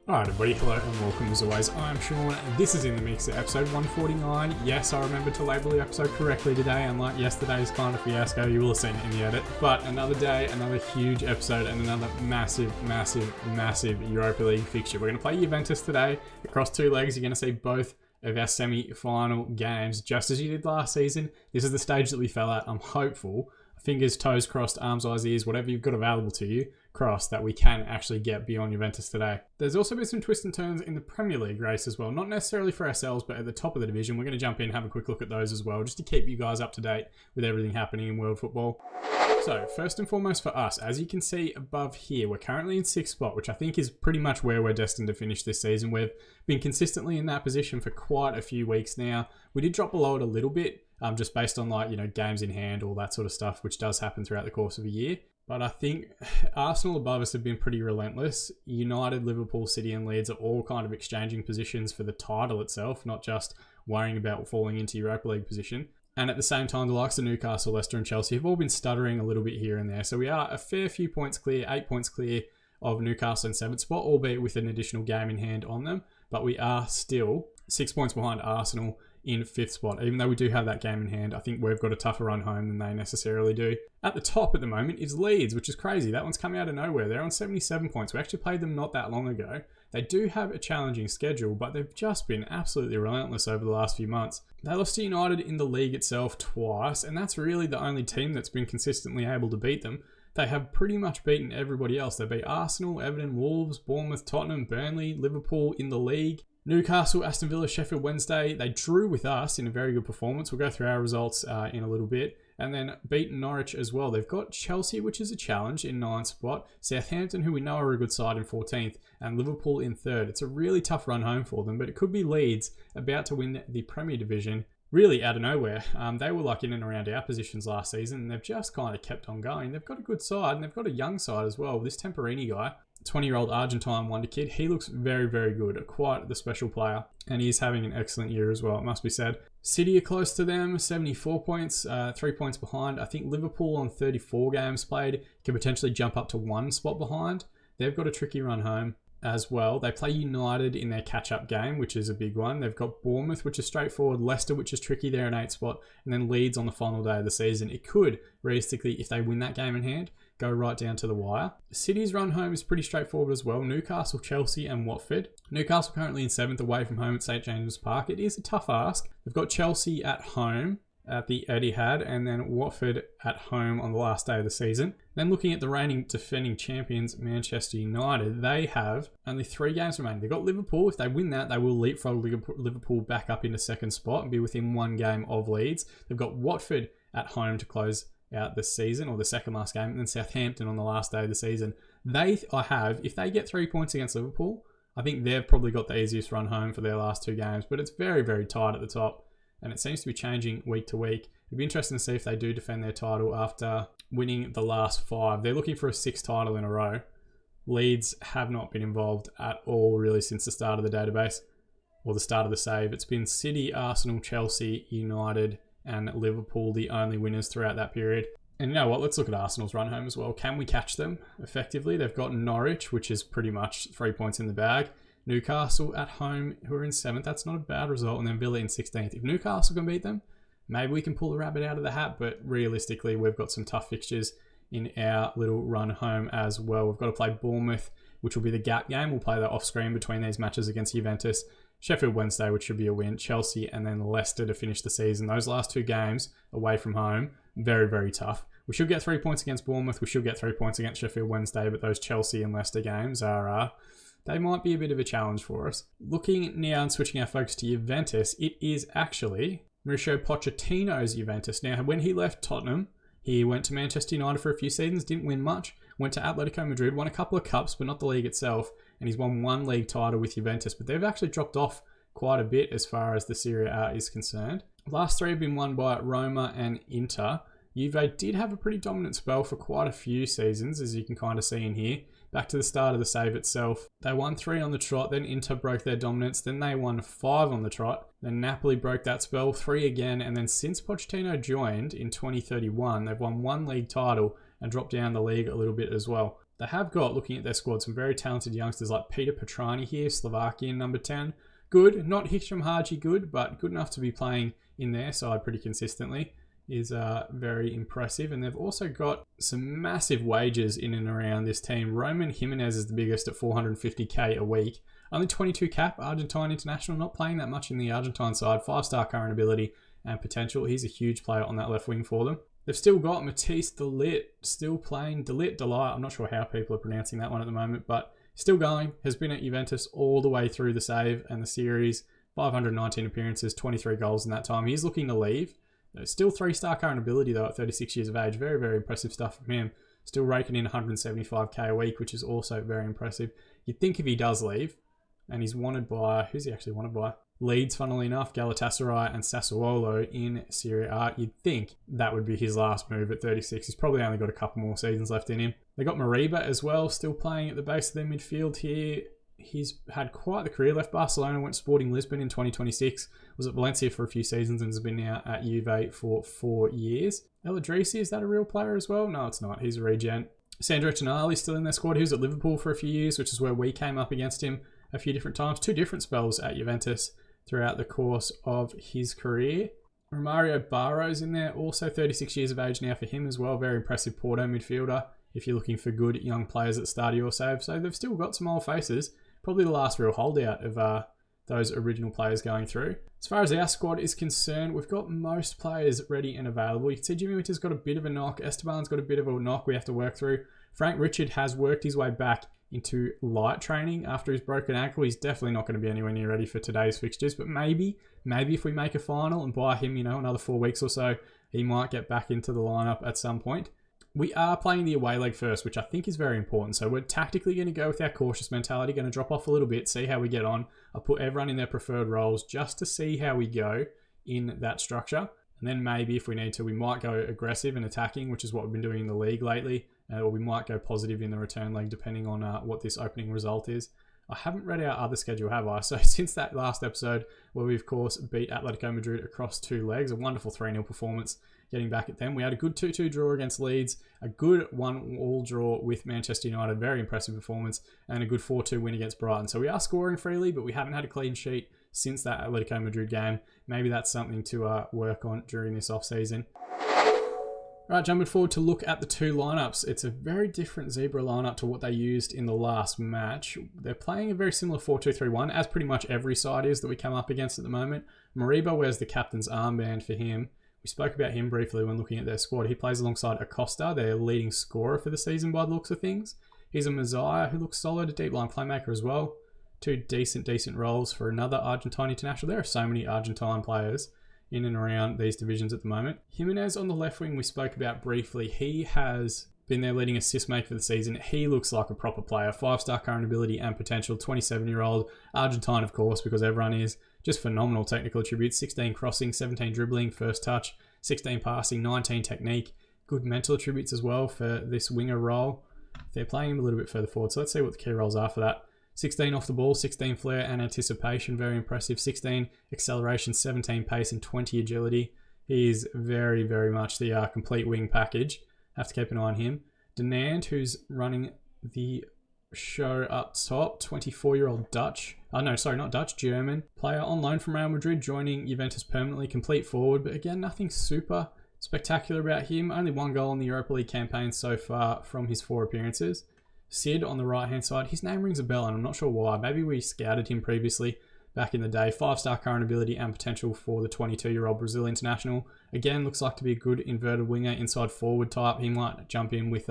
Alright everybody, hello and welcome as always. I'm Sean, this is In The Mix, episode 149. Yes, I remembered to label the episode correctly today, unlike yesterday's kind of fiasco, you will have seen it in the edit. But another day, another huge episode and another massive Europa League fixture. We're going to play Juventus today. Across two legs, you're going to see both of our semi-final games, just as you did last season. This is the stage that we fell at. I'm hopeful, fingers, toes crossed, arms, eyes, ears, whatever you've got available to you, crossed, that we can actually get beyond Juventus today. There's also been some twists and turns in the Premier League race as well, not necessarily for ourselves, but at the top of the division. We're going to jump in and have a quick look at those as well, just to keep you guys up to date with everything happening in world football. So, first and foremost for us, as you can see above here, we're currently in 6th spot, which I think is pretty much where we're destined to finish this season. We've been consistently in that position for quite a few weeks now. We did drop below it a little bit, just based on games in hand, all that sort of stuff, which does happen throughout the course of a year. But I think Arsenal above us have been pretty relentless. United, Liverpool, City and Leeds are all kind of exchanging positions for the title itself, not just worrying about falling into Europa League position. And at the same time, the likes of Newcastle, Leicester and Chelsea have all been stuttering a little bit here and there. So we are a fair few points clear, 8 points clear of Newcastle in 7th spot, albeit with an additional game in hand on them. But we are still 6 points behind Arsenal in 5th spot. Even though we do have that game in hand, I think we've got a tougher run home than they necessarily do. At the top at the moment is Leeds, which is crazy. That one's coming out of nowhere. They're on 77 points. We actually played them not that long ago. They do have a challenging schedule, but they've just been absolutely relentless over the last few months. They lost to United in the league itself twice, and that's really the only team that's been consistently able to beat them. They have pretty much beaten everybody else. They beat Arsenal, Everton, Wolves, Bournemouth, Tottenham, Burnley, Liverpool in the league. Newcastle, Aston Villa, Sheffield Wednesday, they drew with us in a very good performance. We'll go through our results in a little bit. And then beat Norwich as well. They've got Chelsea, which is a challenge, in 9th spot. Southampton, who we know are a good side, in 14th. And Liverpool in 3rd. It's a really tough run home for them, but it could be Leeds about to win the Premier Division really out of nowhere. They were in and around our positions last season, and they've just kind of kept on going. They've got a good side, and they've got a young side as well. This Temperini guy, 20-year-old Argentine wonder kid, he looks very good, quite the special player, and he is having an excellent year as well, it must be said. City are close to them, 74 points, 3 points behind. I think Liverpool on 34 games played can potentially jump up to 1 spot behind. They've got a tricky run home as well. They play United in their catch-up game, which is a big one. They've got Bournemouth, which is straightforward, Leicester, which is tricky, they're in 8th spot, and then Leeds on the final day of the season. It could, realistically, if they win that game in hand, go right down to the wire. City's run home is pretty straightforward as well. Newcastle, Chelsea and Watford. Newcastle currently in 7th away from home at St James's Park. It is a tough ask. They've got Chelsea at home at the Etihad, and then Watford at home on the last day of the season. Then looking at the reigning defending champions, Manchester United, they have only 3 games remaining. They've got Liverpool. If they win that, they will leapfrog Liverpool back up into 2nd spot and be within 1 game of Leeds. They've got Watford at home to close out the season, or the second last game, and then Southampton on the last day of the season. If they get 3 points against Liverpool, I think they've probably got the easiest run home for their last 2 games, but it's very tight at the top. And it seems to be changing week to week. It'd be interesting to see if they do defend their title after winning the last 5. They're looking for a 6th title in a row. Leeds have not been involved at all really since the start of the database, or the start of the save. It's been City, Arsenal, Chelsea, United and Liverpool the only winners throughout that period. And you know what? Let's look at Arsenal's run home as well. Can we catch them effectively? They've got Norwich, which is pretty much 3 points in the bag. Newcastle at home, who are in 7th. That's not a bad result. And then Villa in 16th. If Newcastle can beat them, maybe we can pull the rabbit out of the hat. But realistically, we've got some tough fixtures in our little run home as well. We've got to play Bournemouth, which will be the gap game. We'll play that off screen between these matches against Juventus. Sheffield Wednesday, which should be a win. Chelsea and then Leicester to finish the season. Those last 2 games away from home, very tough. We should get 3 points against Bournemouth. We should get 3 points against Sheffield Wednesday. But those Chelsea and Leicester games are... they might be a bit of a challenge for us. Looking now and switching our focus to Juventus, it is actually Mauricio Pochettino's Juventus. Now, when he left Tottenham, he went to Manchester United for a few seasons, didn't win much, went to Atletico Madrid, won a couple of cups, but not the league itself, and he's won 1 league title with Juventus, but they've actually dropped off quite a bit as far as the Serie A is concerned. The last 3 have been won by Roma and Inter. Juve did have a pretty dominant spell for quite a few seasons, as you can kind of see in here. Back to the start of the save itself, they won 3 on the trot, then Inter broke their dominance, then they won 5 on the trot, then Napoli broke that spell, 3 again, and then since Pochettino joined in 2031, they've won 1 league title and dropped down the league a little bit as well. They have got, looking at their squad, some very talented youngsters like Peter Petrani here, Slovakian number 10. Good, not Hisham Haji good, but good enough to be playing in their side pretty consistently. Is very impressive. And they've also got some massive wages in and around this team. Roman Jimenez is the biggest at 450k a week. Only 22 cap, Argentine international, not playing that much in the Argentine side. 5-star current ability and potential. He's a huge player on that left wing for them. They've still got Matisse Delit still playing. Delight. I'm not sure how people are pronouncing that one at the moment, but still going. Has been at Juventus all the way through the save and the series. 519 appearances, 23 goals in that time. He's looking to leave. Still 3-star current ability though at 36 years of age. Very, very impressive stuff from him. Still raking in 175k a week, which is also very impressive. You'd think if he does leave, and he's wanted by, who's he actually wanted by? Leeds, funnily enough, Galatasaray and Sassuolo in Serie A. You'd think that would be his last move at 36. He's probably only got a couple more seasons left in him. They got Mariba as well, still playing at the base of their midfield here. He's had quite the career. Left Barcelona, went Sporting Lisbon in 2026. Was at Valencia for a few seasons and has been now at Juve for 4 years. El Idrissi, is that a real player as well? No, it's not. He's a regen. Sandro Tonali still in their squad. He was at Liverpool for a few years, which is where we came up against him a few different times. 2 different spells at Juventus throughout the course of his career. Romario Barro's in there, also 36 years of age now for him as well. Very impressive Porto midfielder if you're looking for good young players at the start of your save. So they've still got some old faces. Probably the last real holdout of those original players going through. As far as our squad is concerned, we've got most players ready and available. You can see Jimmy Winter's got a bit of a knock. Esteban's got a bit of a knock we have to work through. Frank Richard has worked his way back into light training after his broken ankle. He's definitely not going to be anywhere near ready for today's fixtures, but maybe if we make a final and buy him, another 4 weeks or so, he might get back into the lineup at some point. We are playing the away leg first, which I think is very important. So we're tactically going to go with our cautious mentality, going to drop off a little bit, see how we get on. I'll put everyone in their preferred roles just to see how we go in that structure. And then maybe if we need to, we might go aggressive and attacking, which is what we've been doing in the league lately. Or we might go positive in the return leg, depending on what this opening result is. I haven't read our other schedule, have I? So since that last episode, where we, of course, beat Atletico Madrid across 2 legs, a wonderful 3-0 performance getting back at them. We had a good 2-2 draw against Leeds, a good 1-1 draw with Manchester United, very impressive performance, and a good 4-2 win against Brighton. So we are scoring freely, but we haven't had a clean sheet since that Atletico Madrid game. Maybe that's something to work on during this off-season. Right, jumping forward to look at the 2 lineups. It's a very different Zebra lineup to what they used in the last match. They're playing a very similar 4-2-3-1, as pretty much every side is that we come up against at the moment. Mariba wears the captain's armband for him. We spoke about him briefly when looking at their squad. He plays alongside Acosta, their leading scorer for the season by the looks of things. He's a Messiah who looks solid, a deep line playmaker as well. 2 decent roles for another Argentine international. There are so many Argentine players in and around these divisions at the moment. Jimenez on the left wing we spoke about briefly. He has been their leading assist maker for the season. He looks like a proper player. 5-star current ability and potential. 27-year-old Argentine, of course, because everyone is. Just phenomenal technical attributes. 16 crossing, 17 dribbling, first touch, 16 passing, 19 technique. Good mental attributes as well for this winger role. They're playing him a little bit further forward, so let's see what the key roles are for that. 16 off the ball, 16 flair and anticipation, very impressive. 16 acceleration, 17 pace and 20 agility. He is very, very much the complete wing package. Have to keep an eye on him. Denand, who's running the show up top, 24-year-old Dutch. German player on loan from Real Madrid, joining Juventus permanently, complete forward. But again, nothing super spectacular about him. Only 1 goal in the Europa League campaign so far from his 4 appearances. Sid on the right-hand side. His name rings a bell, and I'm not sure why. Maybe we scouted him previously back in the day. 5-star current ability and potential for the 22-year-old Brazil international. Again, looks like to be a good inverted winger, inside forward type. He might jump in with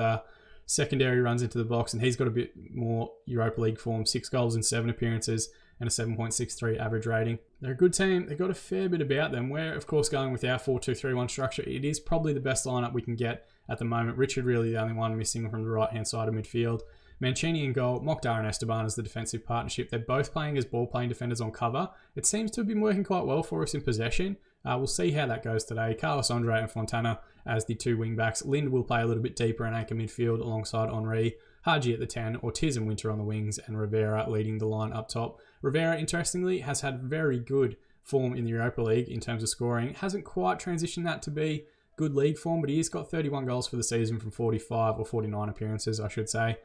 secondary runs into the box, and he's got a bit more Europa League form. 6 goals in 7 appearances and a 7.63 average rating. They're a good team. They've got a fair bit about them. We're, of course, going with our 4-2-3-1 structure. It is probably the best lineup we can get at the moment. Richard really the only one missing from the right-hand side of midfield. Mancini in goal, Mokhtar and Esteban as the defensive partnership. They're both playing as ball-playing defenders on cover. It seems to have been working quite well for us in possession. We'll see how that goes today. Carlos Andre and Fontana as the 2 wing-backs. Lind will play a little bit deeper in anchor midfield alongside Henry. Haji at the 10, Ortiz and Winter on the wings, and Rivera leading the line up top. Rivera, interestingly, has had very good form in the Europa League in terms of scoring. Hasn't quite transitioned that to be good league form, but he has got 31 goals for the season from 45 or 49 appearances, I should say.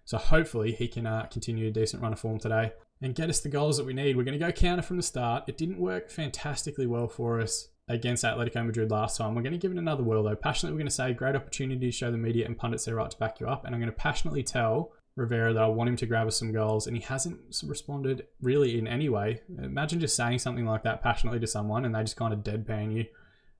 So hopefully he can continue a decent run of form today and get us the goals that we need. We're going to go counter from the start. It didn't work fantastically well for us against Atletico Madrid last time. We're going to give it another whirl though. Passionately, we're going to say, great opportunity to show the media and pundits their right to back you up. And I'm going to passionately tell Rivera that I want him to grab us some goals, and he hasn't responded really in any way. Imagine just saying something like that passionately to someone and they just kind of deadpan you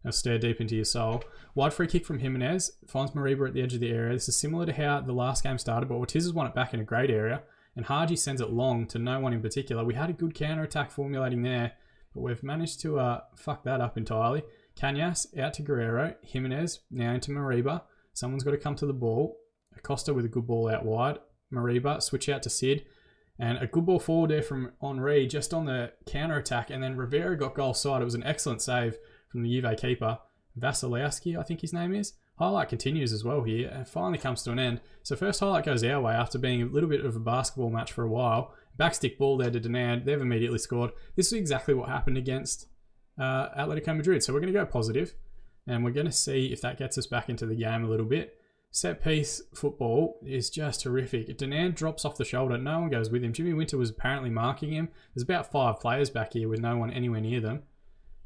and stare deep into your soul. Wide free kick from Jimenez finds Mariba at the edge of the area. This is similar to how the last game started, but Ortiz has won it back in a great area, and Haji sends it long to no one in particular. We had a good counter-attack formulating there, but we've managed to fuck that up entirely. Cañas out to Guerrero. Jimenez now into Mariba. Someone's got to come to the ball. Acosta with a good ball out wide. Mariba, switch out to Sid. And a good ball forward there from Henry just on the counter-attack. And then Rivera got goal side. It was an excellent save from the Juve keeper. Vasilowski, I think his name is. Highlight continues as well here and finally comes to an end. So first highlight goes our way after being a little bit of a basketball match for a while. Backstick ball there to Denard. They've immediately scored. This is exactly what happened against Atletico Madrid. So we're going to go positive and we're going to see if that gets us back into the game a little bit. Set piece football is just horrific. Denard drops off the shoulder. No one goes with him. Jimmy Winter was apparently marking him. There's about 5 players back here with no one anywhere near them.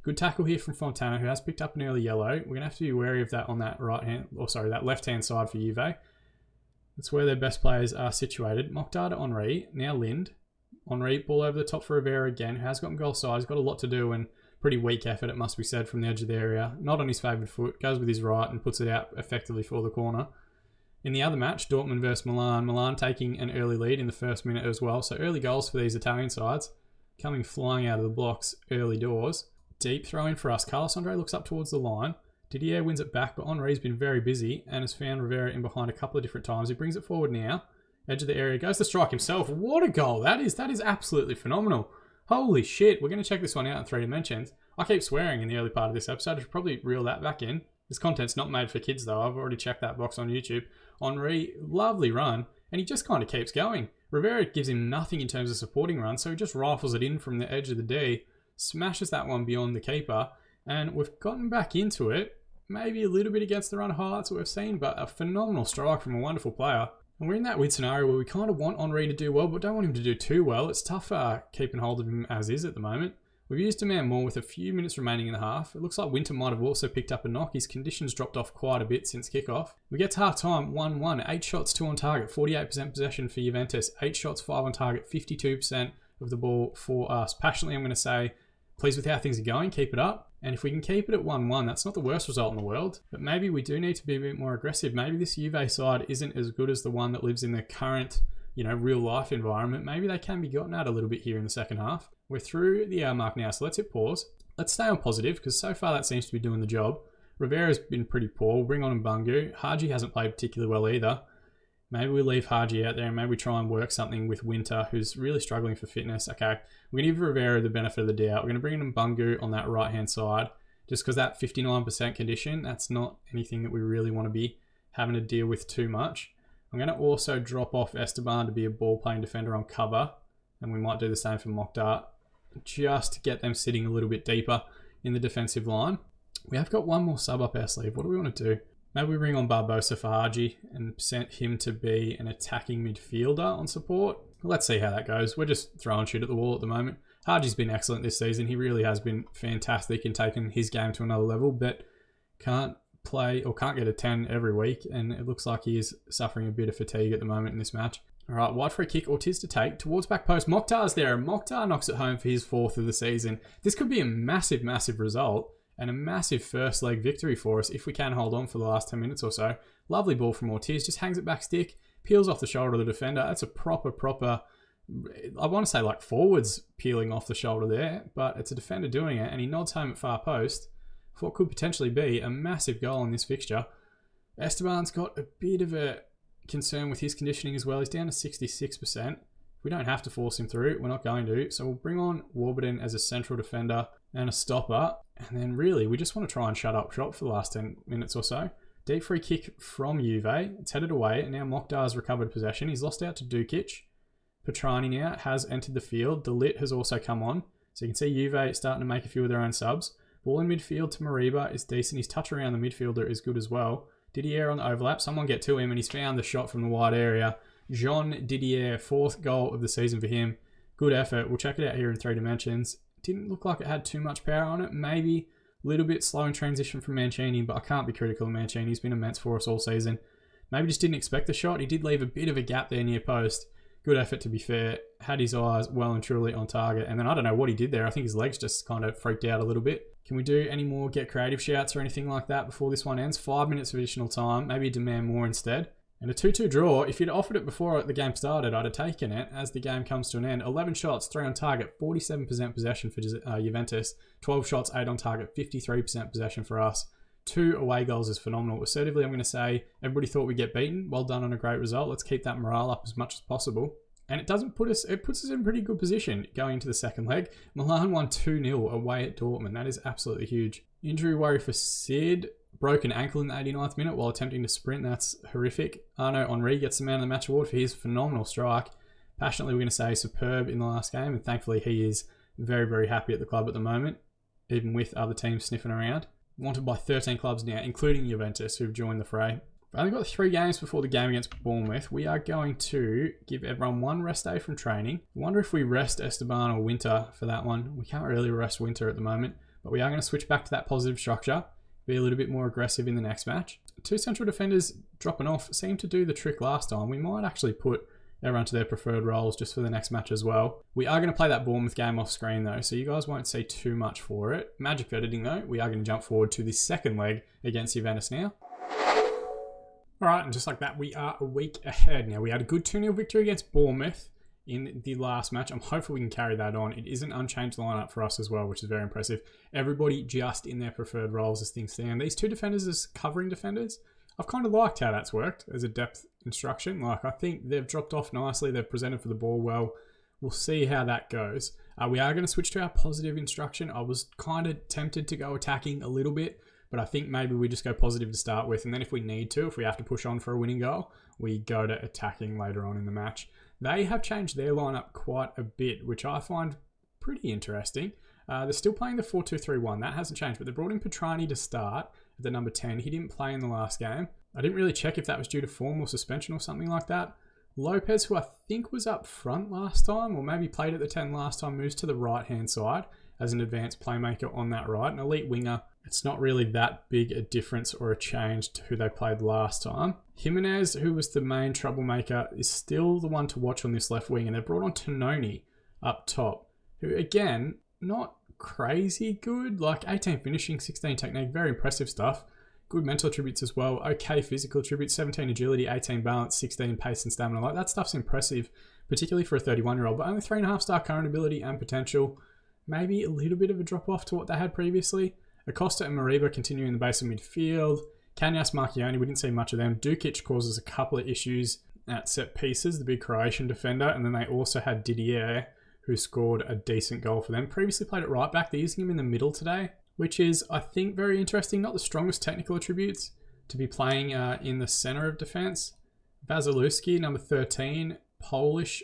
Good tackle here from Fontana, who has picked up an early yellow. We're going to have to be wary of that on that that left-hand side for Juve. That's where their best players are situated. Mokhtar to Henry. Now Lind. Henry, ball over the top for Rivera again, who has gotten goal side. He's got a lot to do and pretty weak effort, it must be said, from the edge of the area. Not on his favoured foot. Goes with his right and puts it out effectively for the corner. In the other match, Dortmund versus Milan. Milan taking an early lead in the first minute as well. So early goals for these Italian sides. Coming flying out of the blocks early doors. Deep throw in for us. Carlos Andre looks up towards the line. Didier wins it back, but Henry's been very busy and has found Rivera in behind a couple of different times. He brings it forward now. Edge of the area. Goes to strike himself. What a goal that is. That is absolutely phenomenal. Holy shit. We're going to check this one out in 3 dimensions. I keep swearing in the early part of this episode. I should probably reel that back in. This content's not made for kids though. I've already checked that box on YouTube. Henry, lovely run. And he just kind of keeps going. Rivera gives him nothing in terms of supporting runs, so he just rifles it in from the edge of the D. Smashes that one beyond the keeper. And we've gotten back into it. Maybe a little bit against the run of highlights that we've seen, but a phenomenal strike from a wonderful player. And we're in that weird scenario where we kind of want Henry to do well, but don't want him to do too well. It's tough keeping hold of him as is at the moment. We've used him out more with a few minutes remaining in the half. It looks like Winter might have also picked up a knock. His conditions dropped off quite a bit since kickoff. We get to half time, 1-1. 8 shots, 2 on target, 48% possession for Juventus. 8 shots, 5 on target, 52% of the ball for us. Passionately, I'm going to say, pleased with how things are going. Keep it up. And if we can keep it at 1-1, that's not the worst result in the world. But maybe we do need to be a bit more aggressive. Maybe this Juve side isn't as good as the one that lives in the current, real life environment. Maybe they can be gotten at a little bit here in the second half. We're through the hour mark now, so let's hit pause. Let's stay on positive, because so far that seems to be doing the job. Rivera's been pretty poor. We'll bring on Mbungu. Haji hasn't played particularly well either. Maybe we leave Haji out there and maybe try and work something with Winter, who's really struggling for fitness. Okay, we're going to give Rivera the benefit of the doubt. We're going to bring in Mbungu on that right-hand side, just because that 59% condition, that's not anything that we really want to be having to deal with too much. I'm going to also drop off Esteban to be a ball-playing defender on cover, and we might do the same for Mokhtar, just to get them sitting a little bit deeper in the defensive line. We have got one more sub up our sleeve. What do we want to do? Maybe we bring on Barbosa for Haji and send him to be an attacking midfielder on support. Let's see how that goes. We're just throwing shit at the wall at the moment. Haji's been excellent this season. He really has been fantastic in taking his game to another level, but can't play or can't get a 10 every week, and it looks like he is suffering a bit of fatigue at the moment in this match. All right, wide free kick, Ortiz to take, towards back post. Mokhtar's there, and Mokhtar knocks it home for his 4th of the season. This could be a massive, massive result and a massive first leg victory for us if we can hold on for the last 10 minutes or so. Lovely ball from Ortiz, just hangs it back stick, peels off the shoulder of the defender. That's a proper, I want to say like forwards peeling off the shoulder there, but it's a defender doing it, and he nods home at far post for what could potentially be a massive goal in this fixture. Esteban's got a bit of a concern with his conditioning as well. He's down to 66%. We don't have to force him through. We're not going to. So we'll bring on Warburton as a central defender and a stopper. And then really, we just want to try and shut up shop for the last 10 minutes or so. Deep free kick from Juve. It's headed away. And now Mokhtar's recovered possession. He's lost out to Dukic. Petrani now has entered the field. De Ligt has also come on. So you can see Juve starting to make a few of their own subs. Ball in midfield to Mariba is decent. His touch around the midfielder is good as well. Didier on the overlap. Someone get to him, and he's found the shot from the wide area. Jean Didier, 4th goal of the season for him. Good effort. We'll check it out here in 3 dimensions. Didn't look like it had too much power on it. Maybe a little bit slow in transition from Mancini, but I can't be critical of Mancini. He's been immense for us all season. Maybe just didn't expect the shot. He did leave a bit of a gap there near post. Good effort, to be fair. Had his eyes well and truly on target. And then I don't know what he did there. I think his legs just kind of freaked out a little bit. Can we do any more get creative shouts or anything like that before this one ends? 5 minutes of additional time. Maybe demand more instead. And a 2-2 draw, if you'd offered it before the game started, I'd have taken it as the game comes to an end. 11 shots, 3 on target, 47% possession for Juventus. 12 shots, 8 on target, 53% possession for us. 2 away goals is phenomenal. Assertively, I'm going to say everybody thought we'd get beaten. Well done on a great result. Let's keep that morale up as much as possible. And it puts us in a pretty good position going into the second leg. Milan won 2-0 away at Dortmund. That is absolutely huge. Injury worry for Sid. Broken ankle in the 89th minute while attempting to sprint. That's horrific. Arnaud Henry gets the Man of the Match award for his phenomenal strike. Passionately, we're going to say superb in the last game. And thankfully, he is very, very happy at the club at the moment, even with other teams sniffing around. Wanted by 13 clubs now, including Juventus, who've joined the fray. We've only got 3 games before the game against Bournemouth. We are going to give everyone 1 rest day from training. I wonder if we rest Esteban or Winter for that one. We can't really rest Winter at the moment, but we are going to switch back to that positive structure. Be a little bit more aggressive in the next match. 2 central defenders dropping off seemed to do the trick last time. We might actually put everyone to their preferred roles just for the next match as well. We are going to play that Bournemouth game off screen though, so you guys won't see too much for it. Magic of editing though, we are going to jump forward to the second leg against Juventus now. Alright, and just like that, we are a week ahead. Now, we had a good 2-0 victory against Bournemouth in the last match. I'm hopeful we can carry that on. It is an unchanged lineup for us as well, which is very impressive. Everybody just in their preferred roles as things stand. These 2 defenders as covering defenders, I've kind of liked how that's worked as a depth instruction. Like, I think they've dropped off nicely. They've presented for the ball well. We'll see how that goes. We are going to switch to our positive instruction. I was kind of tempted to go attacking a little bit, but I think maybe we just go positive to start with. And then if we need to, if we have to push on for a winning goal, we go to attacking later on in the match. They have changed their lineup quite a bit, which I find pretty interesting. They're still playing the 4-2-3-1. That hasn't changed, but they brought in Petrani to start at the number 10. He didn't play in the last game. I didn't really check if that was due to form or suspension or something like that. Lopez, who I think was up front last time, or maybe played at the 10 last time, moves to the right-hand side as an advanced playmaker on that right. An elite winger. It's not really that big a difference or a change to who they played last time. Jimenez, who was the main troublemaker, is still the one to watch on this left wing, and they've brought on Tononi up top, who, again, not crazy good. Like 18 finishing, 16 technique, very impressive stuff. Good mental attributes as well. Okay physical attributes, 17 agility, 18 balance, 16 pace and stamina. Like, that stuff's impressive, particularly for a 31-year-old, but only 3.5 star current ability and potential. Maybe a little bit of a drop off to what they had previously. Acosta and Mariba continue in the base of midfield. Kanyas, Marchioni, we didn't see much of them. Dukic causes a couple of issues at set pieces, the big Croatian defender. And then they also had Didier, who scored a decent goal for them. Previously played at right back. They're using him in the middle today, which is, I think, very interesting. Not the strongest technical attributes to be playing in the center of defense. Vasilewski, number 13, Polish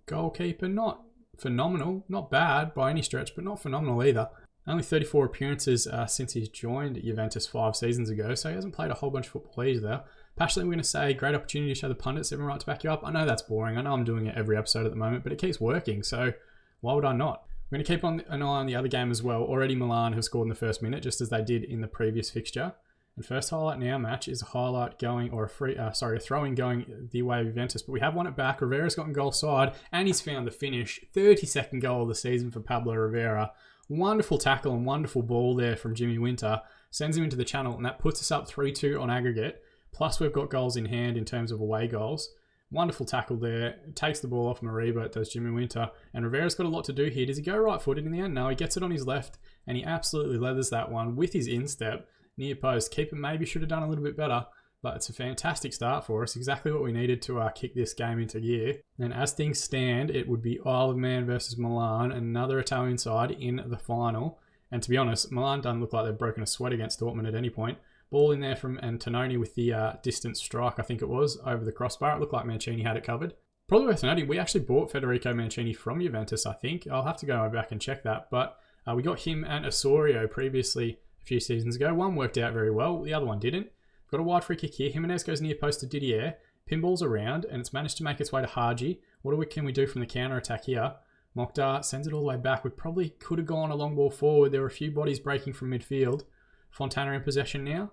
goalkeeper. Not phenomenal. Not bad by any stretch, but not phenomenal either. Only 34 appearances since he's joined Juventus 5 seasons ago, so he hasn't played a whole bunch of football either. Passionately, we're going to say, great opportunity to show the pundits everyone right to back you up. I know that's boring. I know I'm doing it every episode at the moment, but it keeps working, so why would I not? We're going to keep an eye on the other game as well. Already Milan have scored in the first minute, just as they did in the previous fixture. And first highlight in our match is a highlight going, or a throw-in going the way of Juventus, but we have won it back. Rivera's gotten goal side, and he's found the finish. 32nd goal of the season for Pablo Rivera. Wonderful tackle and wonderful ball there from Jimmy Winter. Sends him into the channel, and that puts us up 3-2 on aggregate. Plus, we've got goals in hand in terms of away goals. Wonderful tackle there. Takes the ball off Mariba, does Jimmy Winter. And Rivera's got a lot to do here. Does he go right-footed in the end? No, he gets it on his left, and he absolutely leathers that one with his instep near post. Keeper maybe should have done a little bit better, but it's a fantastic start for us. Exactly what we needed to kick this game into gear. And as things stand, it would be Isle of Man versus Milan, another Italian side in the final. And to be honest, Milan doesn't look like they've broken a sweat against Dortmund at any point. Ball in there from Antononi with the distance strike, I think it was, over the crossbar. It looked like Mancini had it covered. Probably worth noting, we actually bought Federico Mancini from Juventus, I think. I'll have to go back and check that. But we got him and Osorio previously a few seasons ago. One worked out very well, the other one didn't. Got a wide free kick here. Jimenez goes near post to Didier. Pinballs around, and it's managed to make its way to Haji. What can we do from the counter attack here? Mokhtar sends it all the way back. We probably could have gone a long ball forward. There were a few bodies breaking from midfield. Fontana in possession now.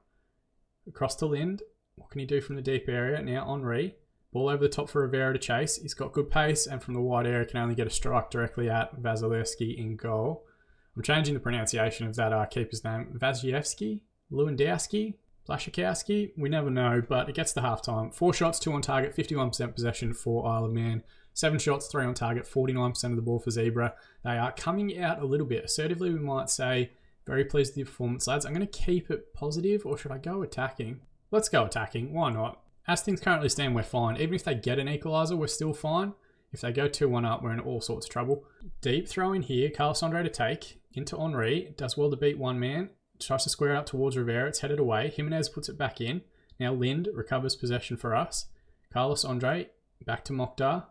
Across to Lind. What can he do from the deep area? Now Henri. Ball over the top for Rivera to chase. He's got good pace, and from the wide area can only get a strike directly at Vasilevsky in goal. I'm changing the pronunciation of that keeper's name. Vasilevsky? Lewandowski? Blaszczykowski? We never know, but it gets to halftime. 4 shots, 2 on target, 51% possession for Isle of Man. 7 shots, 3 on target, 49% of the ball for Zebra. They are coming out a little bit. Assertively, we might say, very pleased with the performance, lads. I'm going to keep it positive, or should I go attacking? Let's go attacking. Why not? As things currently stand, we're fine. Even if they get an equaliser, we're still fine. If they go 2-1 up, we're in all sorts of trouble. Deep throw in here. Carlos Andre to take. Into Henri. Does well to beat one man. Tries to square it up towards Rivera. It's headed away. Jimenez puts it back in. Now Lind recovers possession for us. Carlos Andre back to Mokhtar.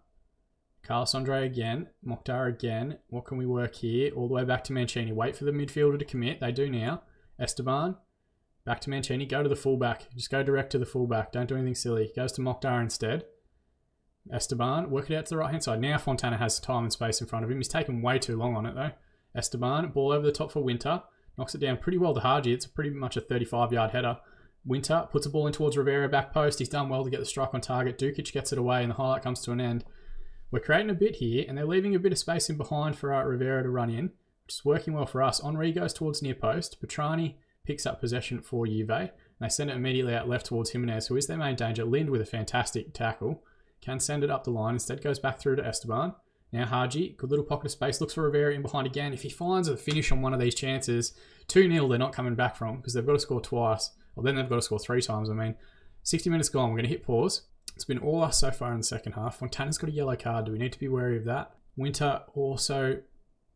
Carlos Andre again. Mokhtar again. What can we work here? All the way back to Mancini. Wait for the midfielder to commit. They do now. Esteban. Back to Mancini. Go to the fullback. Just go direct to the fullback. Don't do anything silly. Goes to Mokhtar instead. Esteban. Work it out to the right-hand side. Now Fontana has time and space in front of him. He's taken way too long on it though. Esteban. Ball over the top for Winter. Knocks it down pretty well to Haji. It's pretty much a 35-yard header. Winter puts a ball in towards Rivera, back post. He's done well to get the strike on target. Dukic gets it away, and the highlight comes to an end. We're creating a bit here, and they're leaving a bit of space in behind for Rivera to run in, which is working well for us. Henri goes towards near post. Petrani picks up possession for Juve, and they send it immediately out left towards Jimenez, who is their main danger. Lind with a fantastic tackle. Can send it up the line. Instead goes back through to Esteban. Now Haji, good little pocket of space, looks for Rivera in behind again. If he finds a finish on one of these chances, 2-0 they're not coming back from because they've got to score twice. Well, then they've got to score 3 times. 60 minutes gone. We're going to hit pause. It's been all us so far in the second half. Fontana's got a yellow card. Do we need to be wary of that? Winter also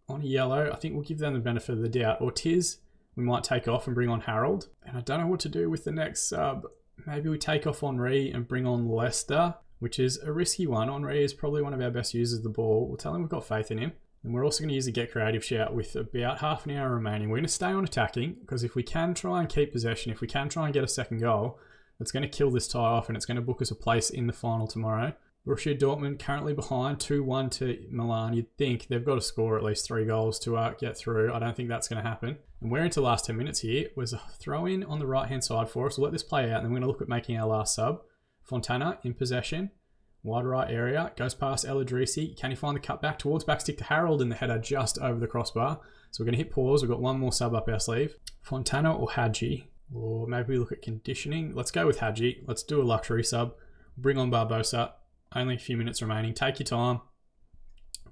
on a yellow. I think we'll give them the benefit of the doubt. Ortiz, we might take off and bring on Harold. And I don't know what to do with the next sub. Maybe we take off Henri and bring on Leicester, which is a risky one. Henri is probably one of our best users of the ball. We'll tell him we've got faith in him. And we're also going to use the Get Creative shout with about half an hour remaining. We're going to stay on attacking because if we can try and keep possession, if we can try and get a second goal, it's going to kill this tie off and it's going to book us a place in the final tomorrow. Borussia Dortmund currently behind 2-1 to Milan. You'd think they've got to score at least 3 goals to get through. I don't think that's going to happen. And we're into the last 10 minutes here. There's a throw in on the right-hand side for us. We'll let this play out and then we're going to look at making our last sub. Fontana in possession. Wide right area. Goes past El Idrissi. Can he find the cut back towards backstick to Harold in the header just over the crossbar? So we're going to hit pause. We've got one more sub up our sleeve. Fontana or Hadji? Or maybe we look at conditioning. Let's go with Hadji. Let's do a luxury sub. Bring on Barbosa. Only a few minutes remaining. Take your time.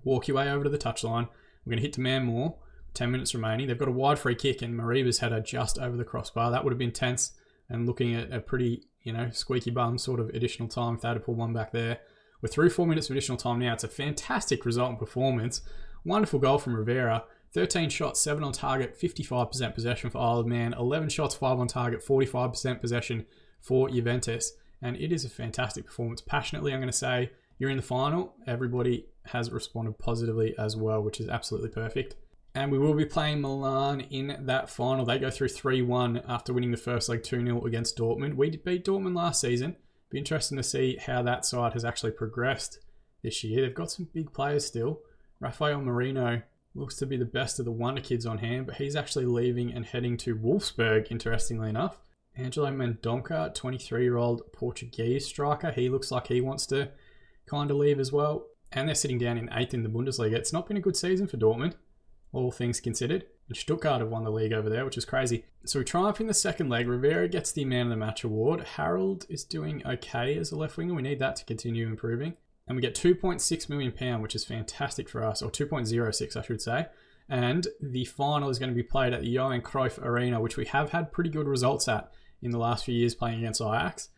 Walk your way over to the touchline. We're going to hit demand more. 10 minutes remaining. They've got a wide free kick and Mariba's header just over the crossbar. That would have been tense and looking at a pretty, squeaky bum sort of additional time if they had to pull one back there. We're through 4 minutes of additional time now. It's a fantastic result and performance. Wonderful goal from Rivera. 13 shots, 7 on target, 55% possession for Isle of Man. 11 shots, 5 on target, 45% possession for Juventus. And it is a fantastic performance. Passionately, I'm going to say you're in the final. Everybody has responded positively as well, which is absolutely perfect. And we will be playing Milan in that final. They go through 3-1 after winning the first leg 2-0 against Dortmund. We beat Dortmund last season. Be interesting to see how that side has actually progressed this year. They've got some big players still. Rafael Marino looks to be the best of the wonder kids on hand, but he's actually leaving and heading to Wolfsburg, interestingly enough. Angelo Mendonça, 23-year-old Portuguese striker. He looks like he wants to kind of leave as well. And they're sitting down in 8th in the Bundesliga. It's not been a good season for Dortmund, all things considered. And Stuttgart have won the league over there, which is crazy. So we triumph in the second leg. Rivera gets the Man of the Match award. Harold is doing okay as a left winger. We need that to continue improving. And we get £2.6 million, which is fantastic for us, or 2.06, I should say. And the final is going to be played at the Johan Cruyff Arena, which we have had pretty good results at in the last few years playing against Ajax.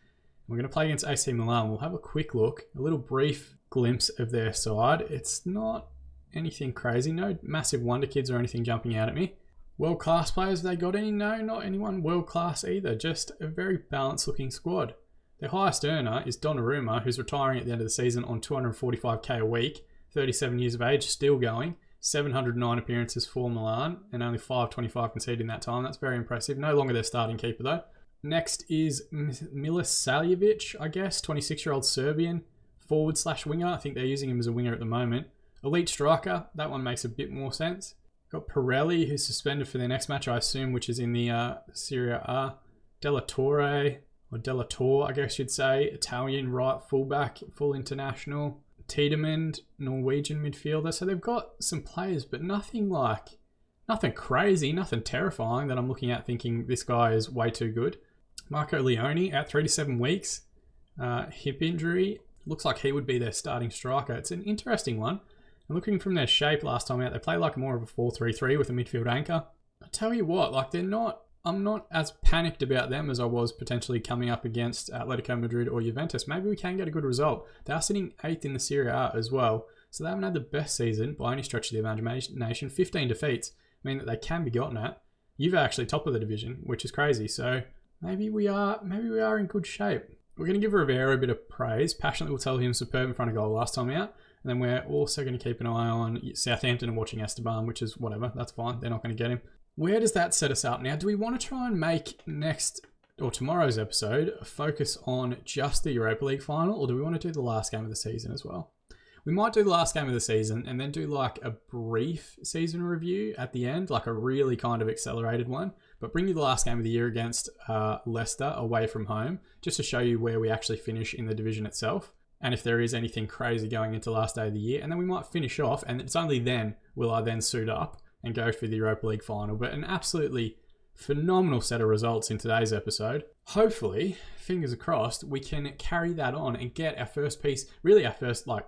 We're going to play against AC Milan. We'll have a quick look, a little brief glimpse of their side. It's not anything crazy. No massive wonder kids or anything jumping out at me. World-class players, have they got any? No, not anyone world-class either. Just a very balanced-looking squad. Their highest earner is Donnarumma, who's retiring at the end of the season on $245k a week, 37 years of age, still going, 709 appearances for Milan, and only 525 conceded in that time. That's very impressive. No longer their starting keeper, though. Next is Milisaljevic, I guess, 26-year-old Serbian, forward/winger. I think they're using him as a winger at the moment. Elite striker, that one makes a bit more sense. Got Pirelli, who's suspended for their next match, I assume, which is in the Serie A. Delatorre, or Delator, I guess you'd say, Italian right fullback, full international. Tiedemann, Norwegian midfielder. So they've got some players, but nothing crazy, nothing terrifying that I'm looking at thinking this guy is way too good. Marco Leone, out 3 to 7 weeks. Hip injury. Looks like he would be their starting striker. It's an interesting one. And looking from their shape last time out, they play like more of a 4-3-3 with a midfield anchor. I tell you what, like I'm not as panicked about them as I was potentially coming up against Atletico Madrid or Juventus. Maybe we can get a good result. They are sitting 8th in the Serie A as well. So they haven't had the best season by any stretch of the imagination. 15 defeats mean that they can be gotten at. Juve are actually top of the division, which is crazy. So maybe we are in good shape. We're going to give Rivera a bit of praise. Passionately will tell him superb in front of goal last time out. And then we're also going to keep an eye on Southampton and watching Esteban, which is whatever. That's fine. They're not going to get him. Where does that set us up? Now, do we want to try and make next or tomorrow's episode focus on just the Europa League final, or do we want to do the last game of the season as well? We might do the last game of the season and then do like a brief season review at the end, like a really kind of accelerated one, but bring you the last game of the year against Leicester away from home, just to show you where we actually finish in the division itself. And if there is anything crazy going into last day of the year, and then we might finish off, and it's only then will I then suit up and go for the Europa League final. But an absolutely phenomenal set of results in today's episode. Hopefully, fingers crossed, we can carry that on and get our first piece, really our first like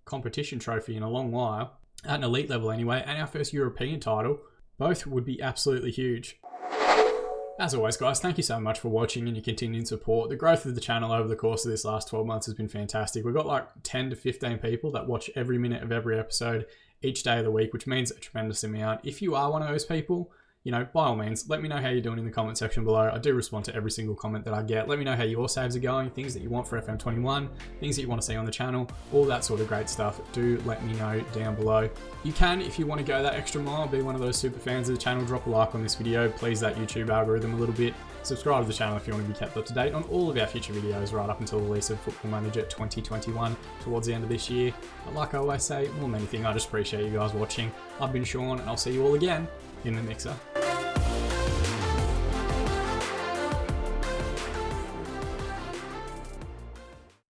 competition trophy in a long while, at an elite level anyway, and our first European title. Both would be absolutely huge. As always, guys, thank you so much for watching and your continued support. The growth of the channel over the course of this last 12 months has been fantastic. We've got like 10 to 15 people that watch every minute of every episode each day of the week, which means a tremendous amount. If you are one of those people, you know, by all means, let me know how you're doing in the comment section below. I do respond to every single comment that I get. Let me know how your saves are going, things that you want for FM21, things that you want to see on the channel, all that sort of great stuff. Do let me know down below. You can, if you want to go that extra mile, be one of those super fans of the channel, drop a like on this video, please that YouTube algorithm a little bit. Subscribe to the channel if you want to be kept up to date on all of our future videos right up until the release of Football Manager 2021 towards the end of this year. But like I always say, more than anything, I just appreciate you guys watching. I've been Sean, and I'll see you all again in the mixer.